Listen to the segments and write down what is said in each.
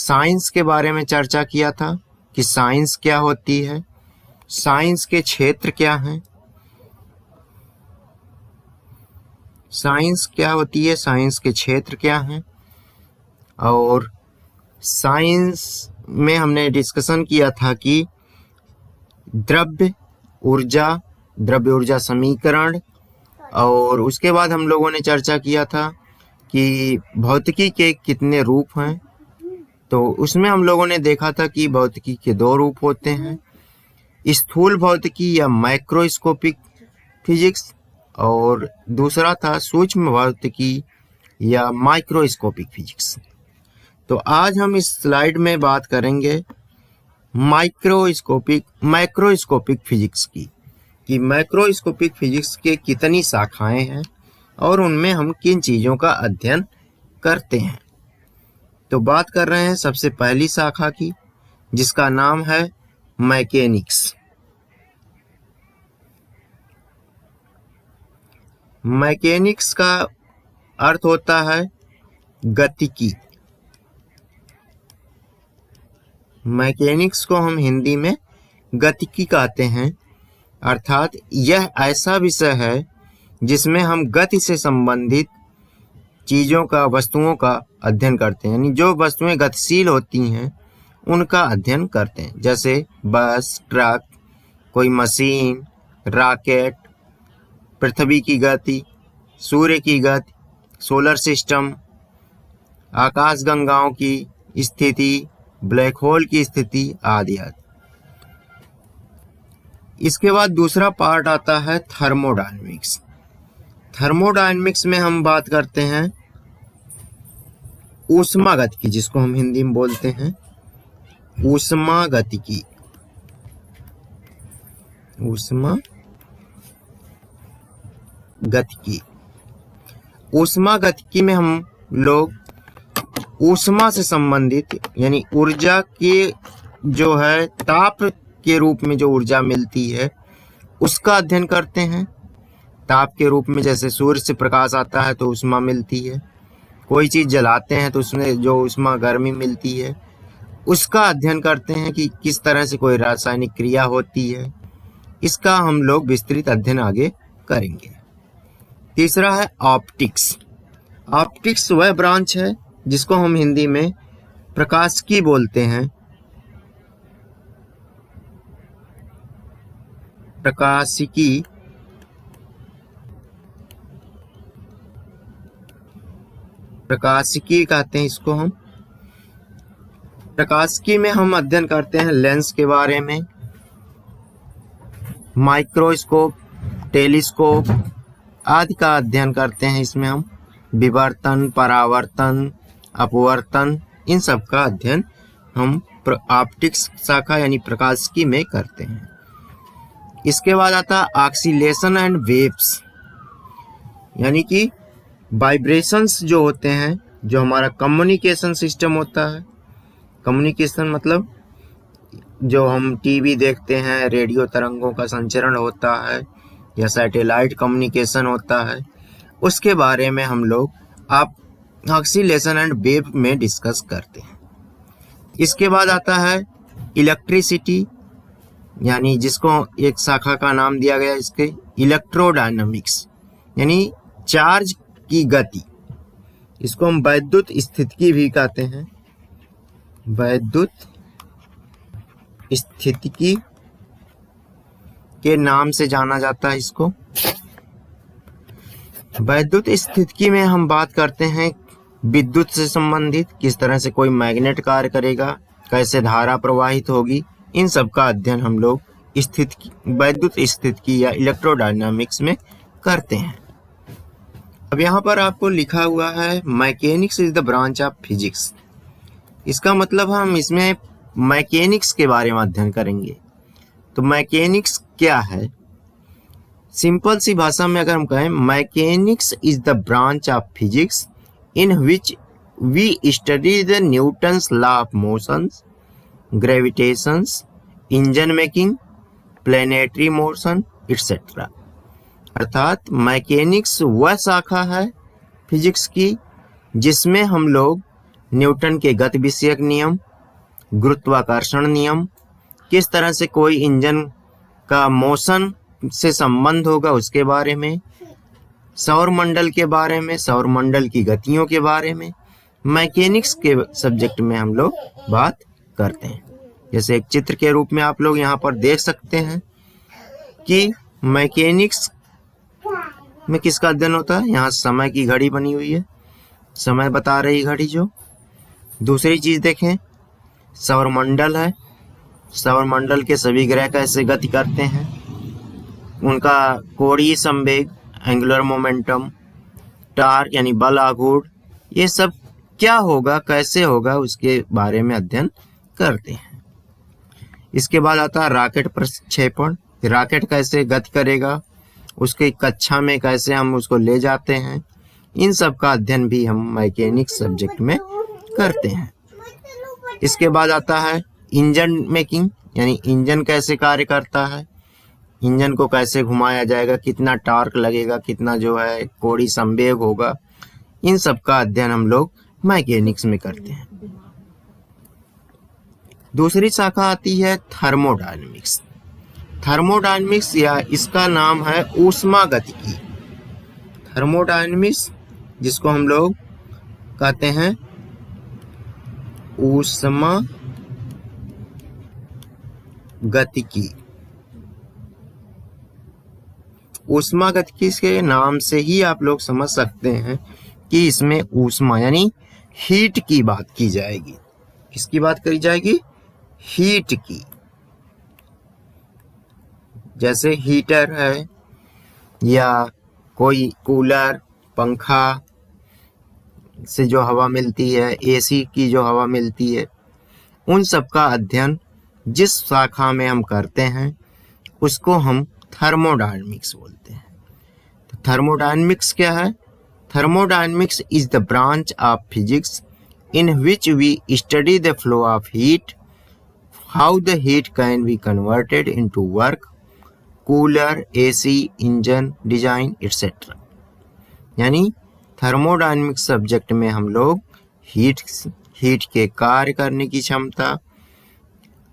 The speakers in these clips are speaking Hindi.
साइंस के बारे में चर्चा किया था कि साइंस क्या होती है, साइंस के क्षेत्र क्या हैं, साइंस क्या होती है, साइंस के क्षेत्र क्या हैं। और साइंस में हमने डिस्कशन किया था कि द्रव्य ऊर्जा समीकरण, और उसके बाद हम लोगों ने चर्चा किया था कि भौतिकी के कितने रूप हैं। तो उसमें हम लोगों ने देखा था कि भौतिकी के दो रूप होते हैं, स्थूल भौतिकी या माइक्रोस्कोपिक फिजिक्स, और दूसरा था सूक्ष्म भौतिकी या माइक्रोस्कोपिक फिजिक्स। तो आज हम इस स्लाइड में बात करेंगे माइक्रोस्कोपिक फिजिक्स की, कि माइक्रोस्कोपिक फिजिक्स के कितनी शाखाएं हैं और उनमें हम किन चीज़ों का अध्ययन करते हैं। तो बात कर रहे हैं सबसे पहली शाखा की, जिसका नाम है मैकेनिक्स। मैकेनिक्स का अर्थ होता है गतिकी। मैकेनिक्स को हम हिंदी में गतिकी कहते हैं, अर्थात यह ऐसा विषय है जिसमें हम गति से संबंधित चीज़ों का, वस्तुओं का अध्ययन करते हैं। यानी जो वस्तुएं गतिशील होती हैं उनका अध्ययन करते हैं, जैसे बस, ट्रक, कोई मशीन, रॉकेट, पृथ्वी की गति, सूर्य की गति, सोलर सिस्टम, आकाशगंगाओं की स्थिति, ब्लैक होल की स्थिति आदि आदि। इसके बाद दूसरा पार्ट आता है थर्मोडायनेमिक्स। थर्मोडायनेमिक्स में हम बात करते हैं ऊष्मागतिकी, जिसको हम हिंदी में बोलते हैं ऊष्मागतिकी। ऊष्मागतिकी में हम लोग ऊष्मा से संबंधित, यानी ऊर्जा के जो है ताप के रूप में जो ऊर्जा मिलती है उसका अध्ययन करते हैं। ताप के रूप में जैसे सूर्य से प्रकाश आता है तो ऊष्मा मिलती है, कोई चीज़ जलाते हैं तो उसमें जो ऊष्मा गर्मी मिलती है उसका अध्ययन करते हैं कि किस तरह से कोई रासायनिक क्रिया होती है। इसका हम लोग विस्तृत अध्ययन आगे करेंगे। तीसरा है ऑप्टिक्स। ऑप्टिक्स वह ब्रांच है जिसको हम हिंदी में प्रकाशिकी बोलते हैं। प्रकाशिकी कहते हैं इसको हम। प्रकाशिकी में हम अध्ययन करते हैं लेंस के बारे में, माइक्रोस्कोप, टेलीस्कोप आदि का अध्ययन करते हैं। इसमें हम विवर्तन, परावर्तन, अपवर्तन, इन सब का अध्ययन हम ऑप्टिक्स शाखा यानी प्रकाशिकी में करते हैं। इसके बाद आता है ऑक्सीलेशन एंड वेव्स, यानी कि वाइब्रेशंस जो होते हैं, जो हमारा कम्युनिकेशन सिस्टम होता है। कम्युनिकेशन मतलब जो हम टीवी देखते हैं, रेडियो तरंगों का संचरण होता है या सैटेलाइट कम्युनिकेशन होता है, उसके बारे में हम लोग ऑक्सीलेशन एंड वेव में डिस्कस करते हैं। इसके बाद आता है इलेक्ट्रिसिटी, यानी जिसको एक शाखा का नाम दिया गया इसके इलेक्ट्रोडायनामिक्स, यानी चार्ज की गति। इसको हम वैद्युत स्थितिकी भी कहते हैं। वैद्युत स्थितिकी के नाम से जाना जाता है इसको। वैद्युत स्थितिकी में हम बात करते हैं विद्युत से संबंधित, किस तरह से कोई मैग्नेट कार्य करेगा, कैसे धारा प्रवाहित होगी, इन सब का अध्ययन हम लोग वैद्युत स्थितिकी या इलेक्ट्रोडायनामिक्स में करते हैं। अब यहाँ पर आपको लिखा हुआ है mechanics is the branch of physics. इसका मतलब हम इसमें मैकेनिक्स के बारे में अध्ययन करेंगे। तो मैकेनिक्स क्या है? सिंपल सी भाषा में अगर हम कहें, mechanics is the branch of physics in which we study the Newton's law of motions, gravitations, engine making, planetary motion etcetera. अर्थात मैकेनिक्स वह शाखा है फिजिक्स की जिसमें हम लोग न्यूटन के गति विषयक नियम, गुरुत्वाकर्षण नियम, किस तरह से कोई इंजन का मोशन से संबंध होगा उसके बारे में, सौरमंडल के बारे में, सौरमंडल की गतियों के बारे में, मैकेनिक्स के सब्जेक्ट में हम लोग बात करते हैं। जैसे एक चित्र के रूप में आप लोग यहाँ पर देख सकते हैं कि मैकेनिक्स में किसका अध्ययन होता है। यहाँ समय की घड़ी बनी हुई है, समय बता रही घड़ी जो। दूसरी चीज देखें, सौरमंडल है, सौरमंडल के सभी ग्रह कैसे गति करते हैं, उनका कोणीय संवेग, एंगुलर मोमेंटम, टार्क यानी बल आघूर्ण, ये सब क्या होगा, कैसे होगा, उसके बारे में अध्ययन करते हैं। इसके बाद आता है रॉकेट प्रक्षेपण, रॉकेट कैसे गति करेगा, उसके कक्षा में कैसे हम उसको ले जाते हैं, इन सब का अध्ययन भी हम मैकेनिक्स सब्जेक्ट में करते हैं। इसके बाद आता है इंजन मेकिंग, यानी इंजन कैसे कार्य करता है, इंजन को कैसे घुमाया जाएगा, कितना टॉर्क लगेगा, कितना जो है कोणीय संवेग होगा, इन सब का अध्ययन हम लोग मैकेनिक्स में करते हैं। दूसरी शाखा आती है थर्मोडायनेमिक्स। थर्मोडायनेमिक्स या इसका नाम है ऊष्मागतिकी। थर्मोडायनेमिक्स जिसको हम लोग कहते हैं ऊष्मागतिकी। ऊष्मागतिकी के नाम से ही आप लोग समझ सकते हैं कि इसमें ऊष्मा यानी हीट की बात की जाएगी। किसकी बात करी जाएगी? हीट की। जैसे हीटर है या कोई कूलर, पंखा से जो हवा मिलती है, एसी की जो हवा मिलती है, उन सब का अध्ययन जिस शाखा में हम करते हैं उसको हम थर्मोडायनेमिक्स बोलते हैं। तो थर्मोडायनेमिक्स क्या है? Thermodynamics is the branch of physics in which we study the flow of heat, how the heat can be converted into work, cooler, AC, engine, design, etc. यानी थर्मोडायनेमिक्स सब्जेक्ट में हम लोग हीट के कार्य करने की क्षमता,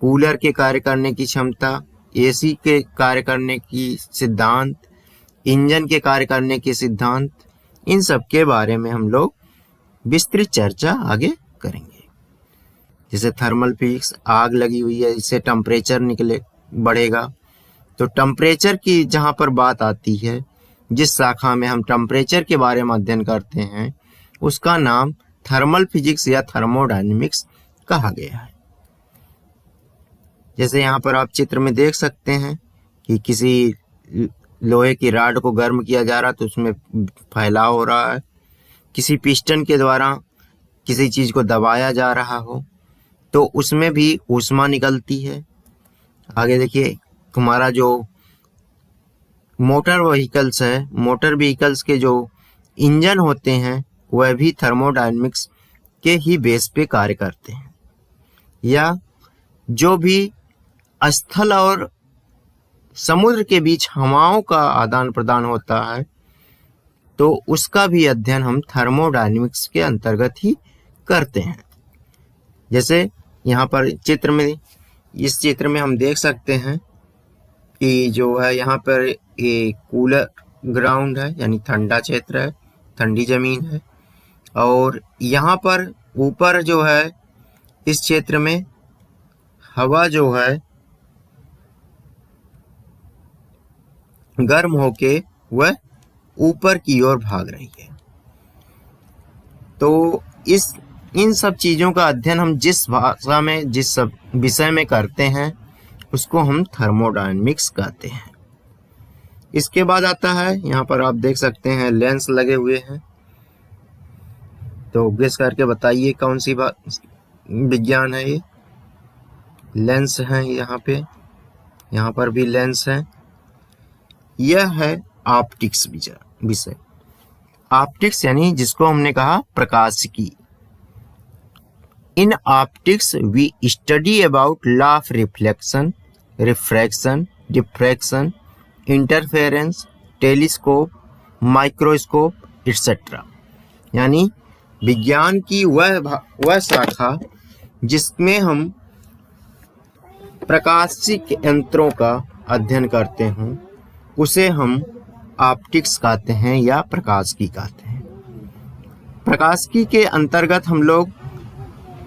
कूलर के कार्य करने की क्षमता, एसी के कार्य करने की सिद्धांत, इंजन के कार्य करने के सिद्धांत, इन सब के बारे में हम लोग विस्तृत चर्चा आगे करेंगे। जैसे थर्मल फिजिक्स, आग लगी हुई है, इससे टेम्परेचर बढ़ेगा, तो टेम्परेचर की जहां पर बात आती है, जिस शाखा में हम टेम्परेचर के बारे में अध्ययन करते हैं, उसका नाम थर्मल फिजिक्स या थर्मोडायनेमिक्स कहा गया है। जैसे यहाँ पर आप चित्र में देख सकते हैं कि किसी लोहे की रॉड को गर्म किया जा रहा है तो उसमें फैलाव हो रहा है, किसी पिस्टन के द्वारा किसी चीज को दबाया जा रहा हो तो उसमें भी ऊष्मा निकलती है। आगे देखिए, तुम्हारा जो मोटर व्हीकल्स है, मोटर व्हीकल्स के जो इंजन होते हैं वह भी थर्मोडायनेमिक्स के ही बेस पे कार्य करते हैं। या जो भी स्थल और समुद्र के बीच हवाओं का आदान प्रदान होता है तो उसका भी अध्ययन हम थर्मोडायनेमिक्स के अंतर्गत ही करते हैं। जैसे यहाँ पर इस चित्र में हम देख सकते हैं कि जो है यहाँ पर ये कूलर ग्राउंड है, यानी ठंडा क्षेत्र है, ठंडी जमीन है, और यहाँ पर ऊपर जो है इस क्षेत्र में हवा जो है गर्म होके वह ऊपर की ओर भाग रही है। तो इन सब चीजों का अध्ययन हम जिस भाषा में, जिस सब विषय में करते हैं उसको हम थर्मोडायनेमिक्स कहते हैं। इसके बाद आता है, यहाँ पर आप देख सकते हैं लेंस लगे हुए हैं, तो गेस करके बताइए कौन सी विज्ञान है ये? लेंस है यहाँ पे, यहाँ पर भी लेंस है। यह है ऑप्टिक्स विषय। ऑप्टिक्स यानी जिसको हमने कहा प्रकाशिकी। In optics we study about law of reflection, refraction, diffraction, interference, telescope, microscope, etc. यानी विज्ञान की वह शाखा जिसमें हम प्रकाशिक यंत्रों का अध्ययन करते हैं उसे हम ऑप्टिक्स कहते हैं या प्रकाशिकी कहते हैं। प्रकाशिकी के अंतर्गत हम लोग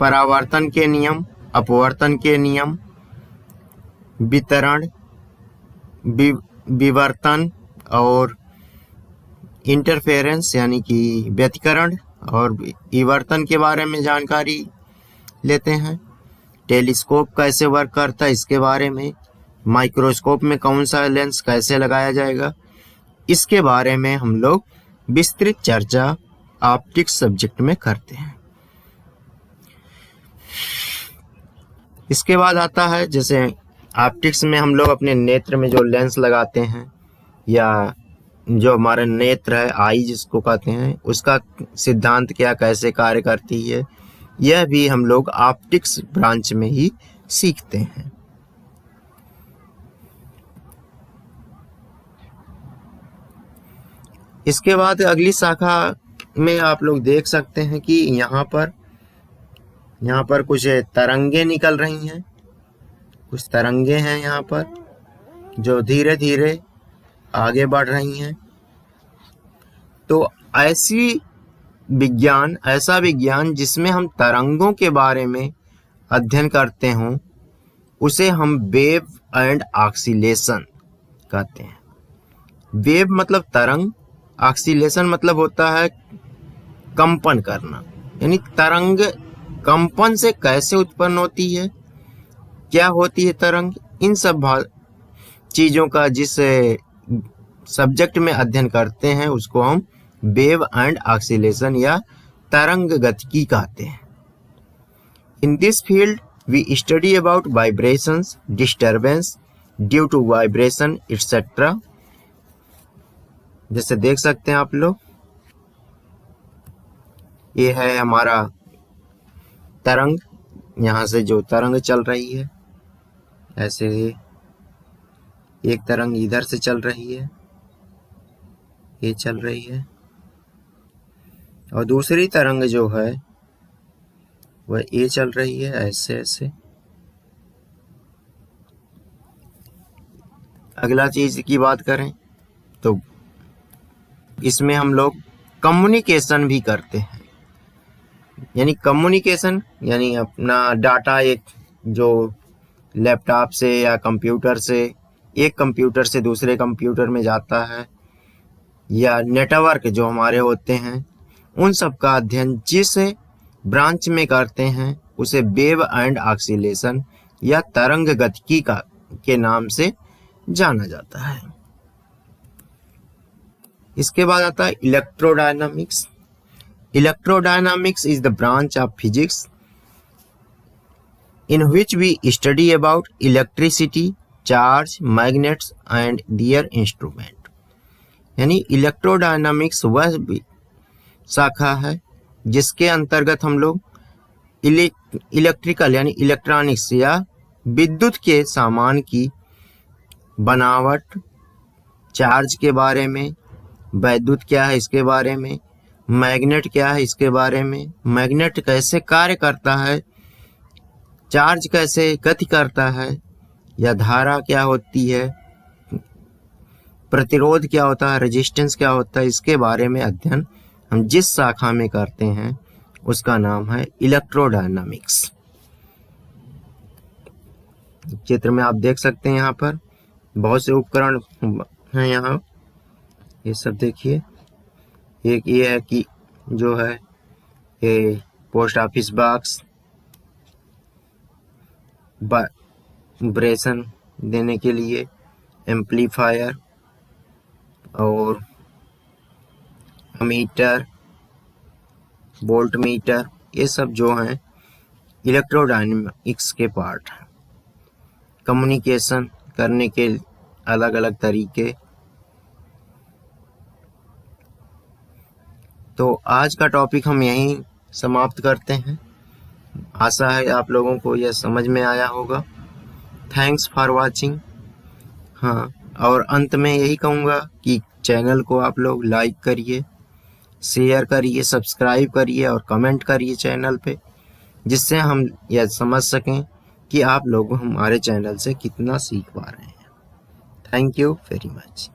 परावर्तन के नियम, अपवर्तन के नियम, वितरण, विवर्तन और इंटरफेरेंस यानी कि व्यतिकरण और विवर्तन के बारे में जानकारी लेते हैं। टेलीस्कोप कैसे वर्क करता है इसके बारे में, माइक्रोस्कोप में कौन सा लेंस कैसे लगाया जाएगा, इसके बारे में हम लोग विस्तृत चर्चा ऑप्टिक्स सब्जेक्ट में करते हैं। इसके बाद आता है जैसे ऑप्टिक्स में हम लोग अपने नेत्र में जो लेंस लगाते हैं या जो हमारा नेत्र है, आई जिसको कहते हैं, उसका सिद्धांत क्या, कैसे कार्य करती है, यह भी हम लोग ऑप्टिक्स ब्रांच में ही सीखते हैं। इसके बाद अगली शाखा में आप लोग देख सकते हैं कि यहाँ पर कुछ तरंगे निकल रही हैं, कुछ तरंगे हैं यहाँ पर जो धीरे धीरे आगे बढ़ रही हैं। तो ऐसा विज्ञान जिसमें हम तरंगों के बारे में अध्ययन करते हों उसे हम वेव एंड ऑक्सीलेशन कहते हैं। वेव मतलब तरंग, ऑक्सीलेशन मतलब होता है कंपन करना, यानी तरंग कंपन से कैसे उत्पन्न होती है, क्या होती है तरंग, इन सब चीज़ों का जिस सब्जेक्ट में अध्ययन करते हैं उसको हम वेव एंड ऑक्सीलेशन या तरंग गतिकी कहते हैं। In this field we study about vibrations, disturbance due to vibration etcetera. जैसे देख सकते हैं आप लोग, ये है हमारा तरंग, यहाँ से जो तरंग चल रही है, ऐसे एक तरंग इधर से चल रही है, ये चल रही है, और दूसरी तरंग जो है वह ये चल रही है, ऐसे ऐसे। अगला चीज की बात करें तो इसमें हम लोग कम्युनिकेशन भी करते हैं, यानी कम्युनिकेशन यानी अपना डाटा एक जो लैपटॉप से या कंप्यूटर से, एक कंप्यूटर से दूसरे कंप्यूटर में जाता है, या नेटवर्क जो हमारे होते हैं, उन सब का अध्ययन जिस ब्रांच में करते हैं उसे वेव एंड ऑक्सीलेशन या तरंग गतिकी के नाम से जाना जाता है। इसके बाद आता है electrodynamics. Electrodynamics is the branch of physics in which we study about electricity, charge, magnets and their instrument। यानी इलेक्ट्रोडायनामिक्स वह शाखा है जिसके अंतर्गत हम लोग इलेक्ट्रिकल यानी इलेक्ट्रॉनिक्स या विद्युत के सामान की बनावट, चार्ज के बारे में, वैद्युत क्या है इसके बारे में, मैग्नेट क्या है इसके बारे में, मैग्नेट कैसे कार्य करता है, चार्ज कैसे गति करता है, या धारा क्या होती है, प्रतिरोध क्या होता है, रेजिस्टेंस क्या होता है, इसके बारे में अध्ययन हम जिस शाखा में करते हैं उसका नाम है इलेक्ट्रोडायनामिक्स। चित्र में आप देख सकते हैं यहाँ पर बहुत से उपकरण हैं, यहाँ ये सब देखिए। एक ये है कि जो है ये पोस्ट ऑफिस बॉक्स, वाइब्रेशन देने के लिए एम्पलीफायर और अमीटर, वोल्ट मीटर, ये सब जो हैं इलेक्ट्रोडायनामिक्स के पार्ट हैं। कम्युनिकेशन करने के अलग अलग तरीके। तो आज का टॉपिक हम यहीं समाप्त करते हैं। आशा है आप लोगों को यह समझ में आया होगा। Thanks for watching. हाँ, और अंत में यही कहूँगा कि चैनल को आप लोग लाइक करिए, शेयर करिए, सब्सक्राइब करिए और कमेंट करिए चैनल पे, जिससे हम यह समझ सकें कि आप लोग हमारे चैनल से कितना सीख पा रहे हैं। Thank you very much.